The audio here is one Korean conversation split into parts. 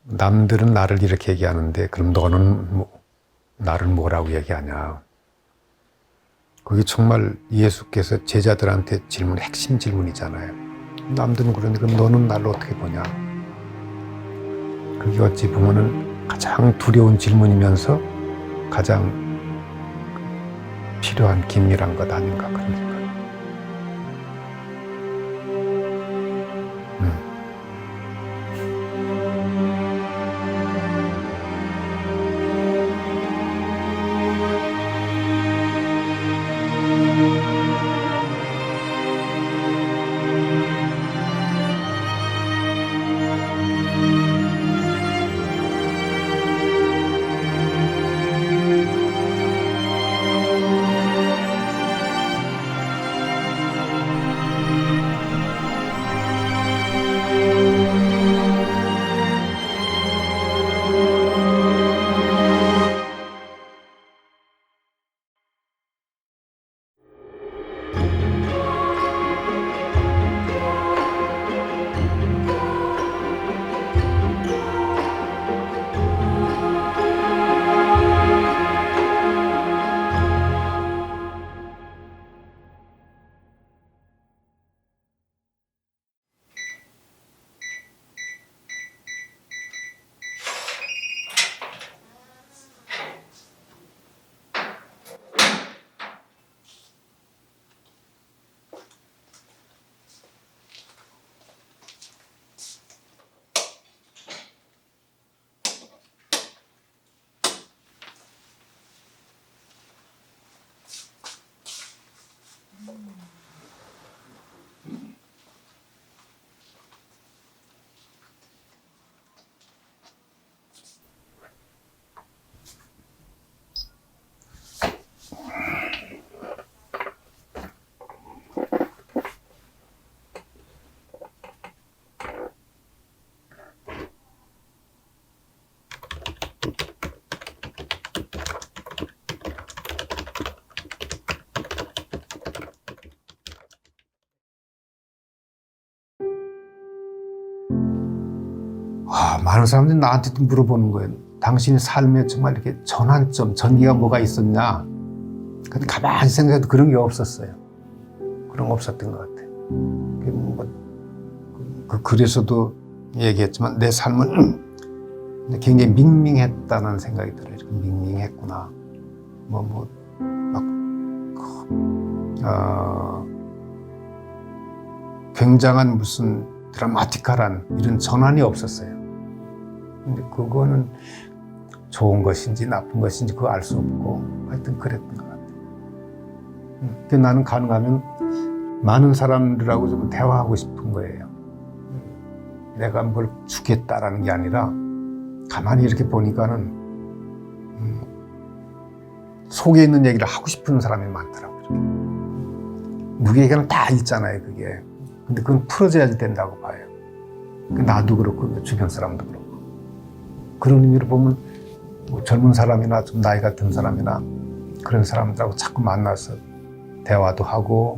남들은 나를 이렇게 얘기하는데 그럼 너는 나를 뭐라고 얘기하냐. 그게 정말 예수께서 제자들한테 질문, 핵심 질문이잖아요. 남들은 그러는데 그럼 너는 나를 어떻게 보냐. 그게 어찌 보면은 가장 두려운 질문이면서 가장 필요한 긴밀한 것 아닌가 그런 생각. 많은 사람들이 나한테도 물어보는 거예요. 당신의 삶에 정말 이렇게 전환점, 전기가 뭐가 있었냐? 근데 가만히 생각해도 그런 게 없었어요. 그런 거 없었던 것 같아요. 그 글에서도 얘기했지만 내 삶은 굉장히 밍밍했다는 생각이 들어요. 이렇게 밍밍했구나. 굉장한 무슨 드라마틱한 이런 전환이 없었어요. 근데 그거는 좋은 것인지 나쁜 것인지 그거 알 수 없고 하여튼 그랬던 것 같아요. 그래서 나는 가능하면 많은 사람들하고 좀 대화하고 싶은 거예요. 내가 뭘 주겠다라는 게 아니라 가만히 이렇게 보니까는 속에 있는 얘기를 하고 싶은 사람이 많더라고요. 무게감은 다 있잖아요, 그게. 근데 그건 풀어져야 된다고 봐요. 나도 그렇고 주변 사람도 그렇고. 그런 의미로 보면 젊은 사람이나 좀 나이가 든 사람이나 그런 사람들하고 자꾸 만나서 대화도 하고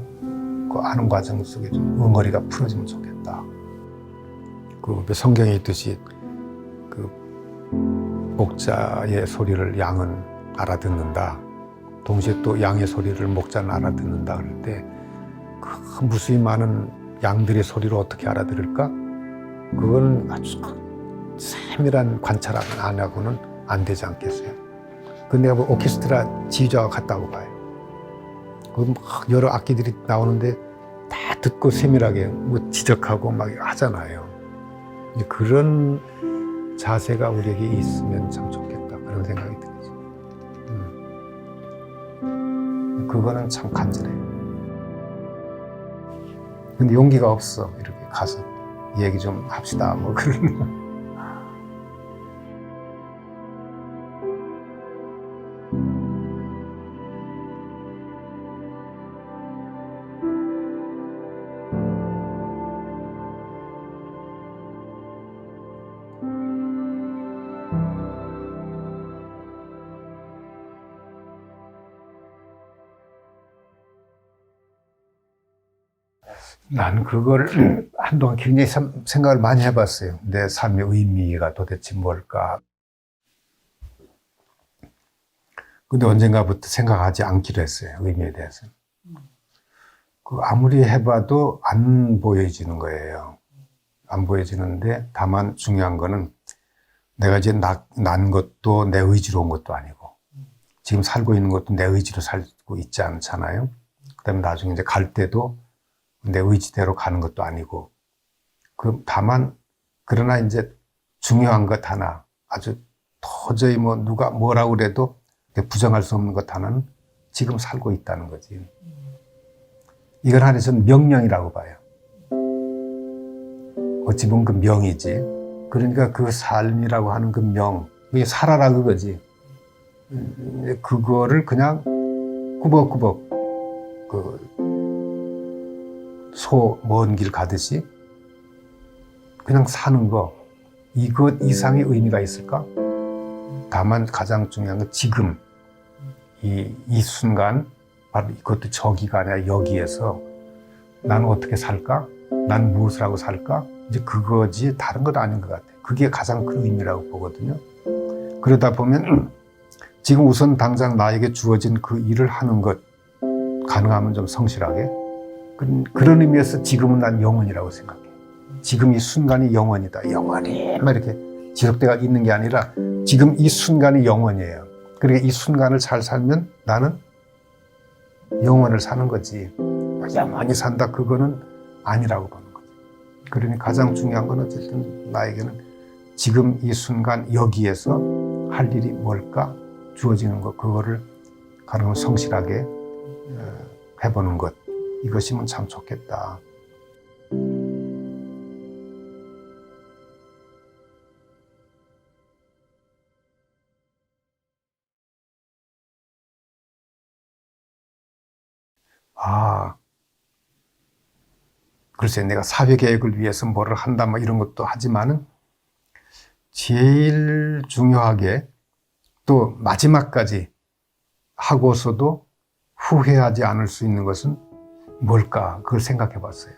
그 하는 과정 속에 좀 응어리가 풀어지면 좋겠다. 그 성경에 있듯이 그 목자의 소리를 양은 알아듣는다. 동시에 또 양의 소리를 목자는 알아듣는다 그럴 때 그 무수히 많은 양들의 소리를 어떻게 알아들을까? 그거는 아주 세밀한 관찰 안 하고는 안 되지 않겠어요? 근데 내가 뭐 오케스트라 지휘자와 같다고 봐요. 막 여러 악기들이 나오는데 다 듣고 세밀하게 뭐 지적하고 막 하잖아요. 그런 자세가 우리에게 있으면 참 좋겠다 그런 생각이 들죠. 그거는 참 간절해요. 근데 용기가 없어. 이렇게 가서 얘기 좀 합시다 뭐 그러는 거. 난 그걸 한동안 굉장히 생각을 많이 해봤어요. 내 삶의 의미가 도대체 뭘까? 근데 언젠가부터 생각하지 않기로 했어요. 의미에 대해서. 아무리 해봐도 안 보여지는 거예요. 안 보여지는데 다만 중요한 거는 내가 이제 난 것도 내 의지로 온 것도 아니고 지금 살고 있는 것도 내 의지로 살고 있지 않잖아요. 그다음에 나중에 이제 갈 때도 내 의지대로 가는 것도 아니고 다만 그러나 이제 중요한 것 하나 아주 도저히 뭐 누가 뭐라고 그래도 부정할 수 없는 것 하나는 지금 살고 있다는 거지. 이걸 하나의 전 명령이라고 봐요. 어찌 보면 그 명이지. 그러니까 그 삶이라고 하는 그 명, 그게 살아라 그거지. 그거를 그냥 꾸벅꾸벅 소 먼 길 가듯이 그냥 사는 거, 이것 이상의 의미가 있을까? 다만 가장 중요한 건 지금 이 순간, 바로 이것도 저기가 아니라 여기에서 나는 어떻게 살까? 난 무엇을 하고 살까? 이제 그거지 다른 건 아닌 것 같아. 그게 가장 큰 의미라고 보거든요. 그러다 보면 지금 우선 당장 나에게 주어진 그 일을 하는 것, 가능하면 좀 성실하게. 그런 의미에서 지금은 난 영원이라고 생각해. 지금 이 순간이 영원이다. 영원히 막 이렇게 지속되어 있는 게 아니라 지금 이 순간이 영원이에요. 그러니까 이 순간을 잘 살면 나는 영원을 사는 거지. 영원히 산다 그거는 아니라고 보는 거지. 그러니 가장 중요한 건 어쨌든 나에게는 지금 이 순간 여기에서 할 일이 뭘까? 주어지는 것, 그거를 가능한 성실하게 해보는 것, 이것이면 참 좋겠다. 글쎄 내가 사회계획을 위해서 뭐를 한다 뭐 이런 것도 하지만은 제일 중요하게 또 마지막까지 하고서도 후회하지 않을 수 있는 것은 뭘까? 그걸 생각해 봤어요.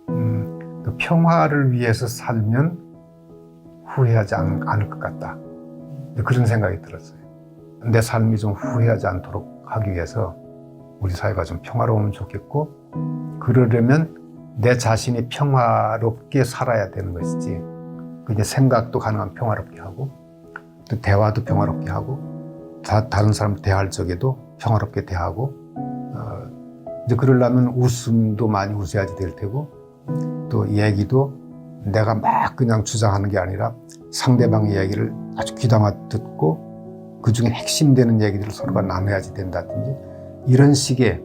그 평화를 위해서 살면 후회하지 않을 것 같다. 그런 생각이 들었어요. 내 삶이 좀 후회하지 않도록 하기 위해서 우리 사회가 좀 평화로우면 좋겠고, 그러려면 내 자신이 평화롭게 살아야 되는 것이지. 이제 생각도 가능한 평화롭게 하고, 또 대화도 평화롭게 하고, 다른 사람 대할 적에도 평화롭게 대하고, 이제 그러려면 웃음도 많이 웃어야지 될 테고, 또 얘기도 내가 막 그냥 주장하는 게 아니라 상대방의 얘기를 아주 귀담아 듣고 그 중에 핵심되는 얘기들을 서로가 나눠야지 된다든지, 이런 식의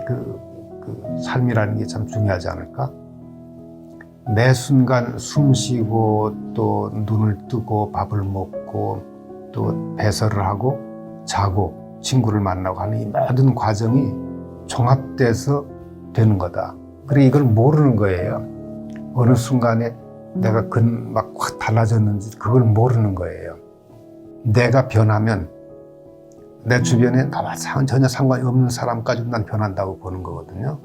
그 삶이라는 게 참 중요하지 않을까? 매 순간 숨 쉬고 또 눈을 뜨고 밥을 먹고 또 배설을 하고 자고 친구를 만나고 하는 이 모든 과정이 종합돼서 되는 거다. 그래 이걸 모르는 거예요. 어느 순간에 내가 막 확 달라졌는지 그걸 모르는 거예요. 내가 변하면 내 주변에 나와 전혀 상관이 없는 사람까지도 난 변한다고 보는 거거든요.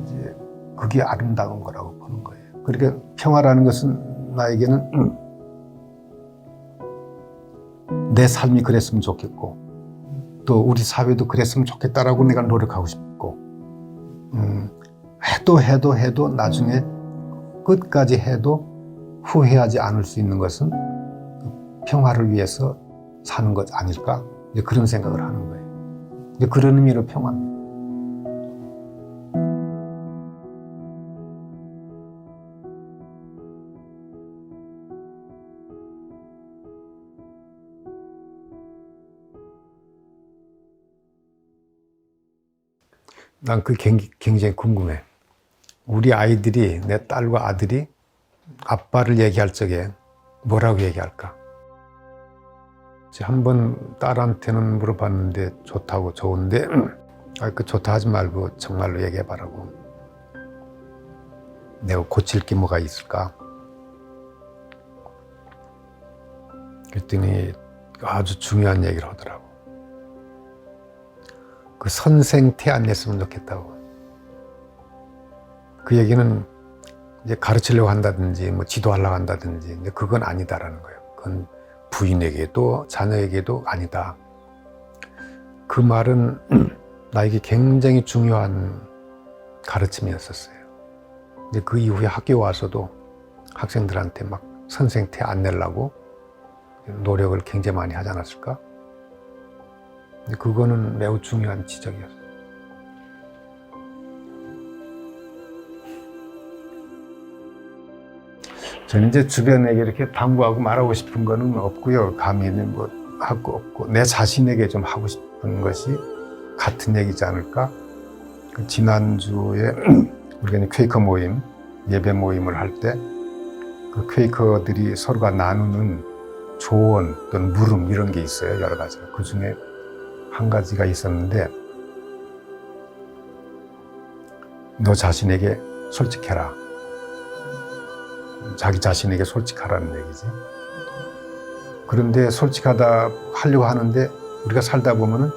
이제 그게 아름다운 거라고 보는 거예요. 그러니까 평화라는 것은 나에게는 내 삶이 그랬으면 좋겠고, 또 우리 사회도 그랬으면 좋겠다라고 내가 노력하고 싶고, 해도 나중에 끝까지 해도 후회하지 않을 수 있는 것은 평화를 위해서 사는 것 아닐까? 이제 그런 생각을 하는 거예요. 이제 그런 의미로 평화입니다. 난 그게 굉장히 궁금해. 우리 아이들이, 내 딸과 아들이 아빠를 얘기할 적에 뭐라고 얘기할까? 한번 딸한테는 물어봤는데 좋다고, 좋은데 그 좋다 하지 말고 정말로 얘기해봐라고. 내가 고칠 게 뭐가 있을까? 그랬더니 아주 중요한 얘기를 하더라고. 그 선생 태 안 냈으면 좋겠다고. 그 얘기는 이제 가르치려고 한다든지 뭐 지도하려고 한다든지 이제 그건 아니다라는 거예요. 그건 부인에게도 자녀에게도 아니다. 그 말은 나에게 굉장히 중요한 가르침이었었어요. 근데 그 이후에 학교 와서도 학생들한테 막 선생 태 안 내려고 노력을 굉장히 많이 하지 않았을까? 근데 그거는 매우 중요한 지적이었어요. 저는 이제 주변에게 이렇게 당부하고 말하고 싶은 거는 없고요. 감히 뭐 하고 없고 내 자신에게 좀 하고 싶은 것이 같은 얘기지 않을까? 그 지난주에 우리가 이제 퀘이커 모임, 예배 모임을 할 때 그 퀘이커들이 서로가 나누는 조언 또는 물음 이런 게 있어요. 여러 가지가. 그 중에 한 가지가 있었는데 너 자신에게 솔직해라. 자기 자신에게 솔직하라는 얘기지. 그런데 솔직하다 하려고 하는데 우리가 살다 보면은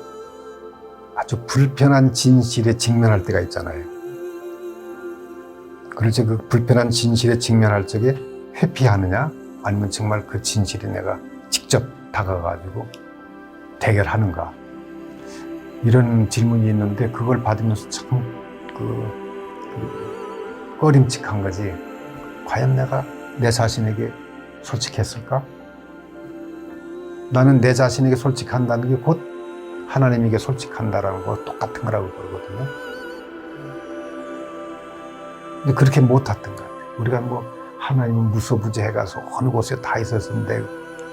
아주 불편한 진실에 직면할 때가 있잖아요. 그래서 그 불편한 진실에 직면할 적에 회피하느냐 아니면 정말 그 진실에 내가 직접 다가가지고 대결하는가 이런 질문이 있는데 그걸 받으면서 참 꺼림칙한 거지. 과연 내가 내 자신에게 솔직했을까? 나는 내 자신에게 솔직한다는 게 곧 하나님에게 솔직한다라는 거 똑같은 거라고 그러거든요. 근데 그렇게 못했던 것 같아요. 우리가 뭐 하나님은 무소부재해가서 어느 곳에 다 있었는데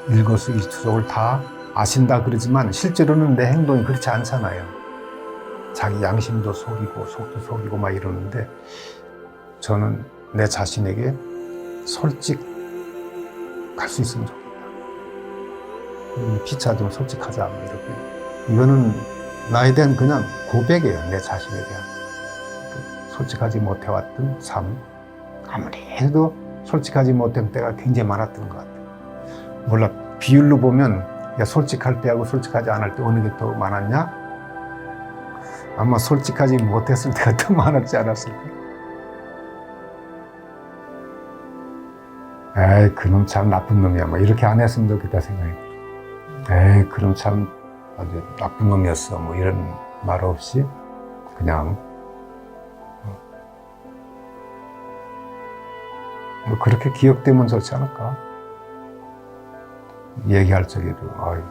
일거수일투족을 다 아신다 그러지만 실제로는 내 행동이 그렇지 않잖아요. 자기 양심도 속이고 속도 속이고 막 이러는데 저는 내 자신에게 솔직할 수 있으면 좋겠다. 피차 좀 솔직하자 이렇게. 이거는 나에 대한 그냥 고백이에요. 내 자신에 대한 솔직하지 못해왔던 삶. 아무리 해도 솔직하지 못한 때가 굉장히 많았던 것 같아요. 몰라, 비율로 보면 야, 솔직할 때하고 솔직하지 않을 때 어느 게 더 많았냐? 아마 솔직하지 못했을 때가 더 많았지 않았을까? 에이, 그놈 참 나쁜 놈이야. 뭐 이렇게 안 했으면 좋겠다 생각이 들어요. 에이, 그놈 참 아주 나쁜 놈이었어. 뭐 이런 말 없이 그냥 뭐 그렇게 기억되면 좋지 않을까? 얘기할 적에도 아이,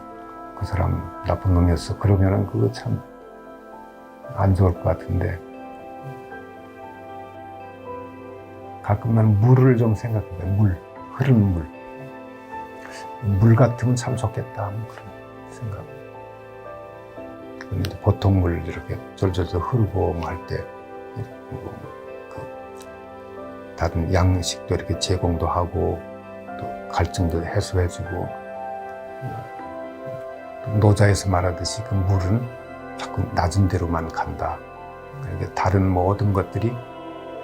그 사람 나쁜 놈이었어. 그러면은 그거 참 안 좋을 것 같은데 가끔 나는 물을 좀 생각해봐요. 물, 흐르는 물. 물 같으면 참 좋겠다 하는 그런 생각. 근데 보통 물 이렇게 졸졸졸 흐르고 할 때 다른 양식도 이렇게 제공도 하고 또 갈증도 해소해주고 노자에서 말하듯이 그 물은 자꾸 낮은 데로만 간다. 그러니까 다른 모든 것들이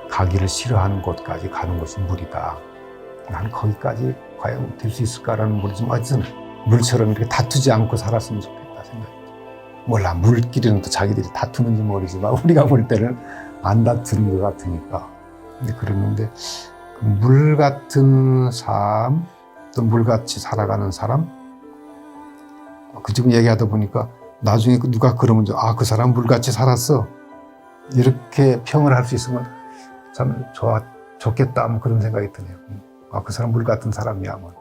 가기를 싫어하는 곳까지 가는 것이 물이다. 난 거기까지 과연 될 수 있을까라는 모르지만 어쨌든 물처럼 이렇게 다투지 않고 살았으면 좋겠다 생각이 들어요. 몰라, 물끼리는 또 자기들이 다투는지 모르지만 우리가 볼 때는 안 다투는 것 같으니까. 근데 그러는데 그 물 같은 삶, 또 물같이 살아가는 사람, 그 지금 얘기하다 보니까 나중에 누가 그러면 그 사람 물같이 살았어. 이렇게 평을 할 수 있으면 참 좋겠다. 그런 생각이 드네요. 그 사람 물 같은 사람이야. 뭐.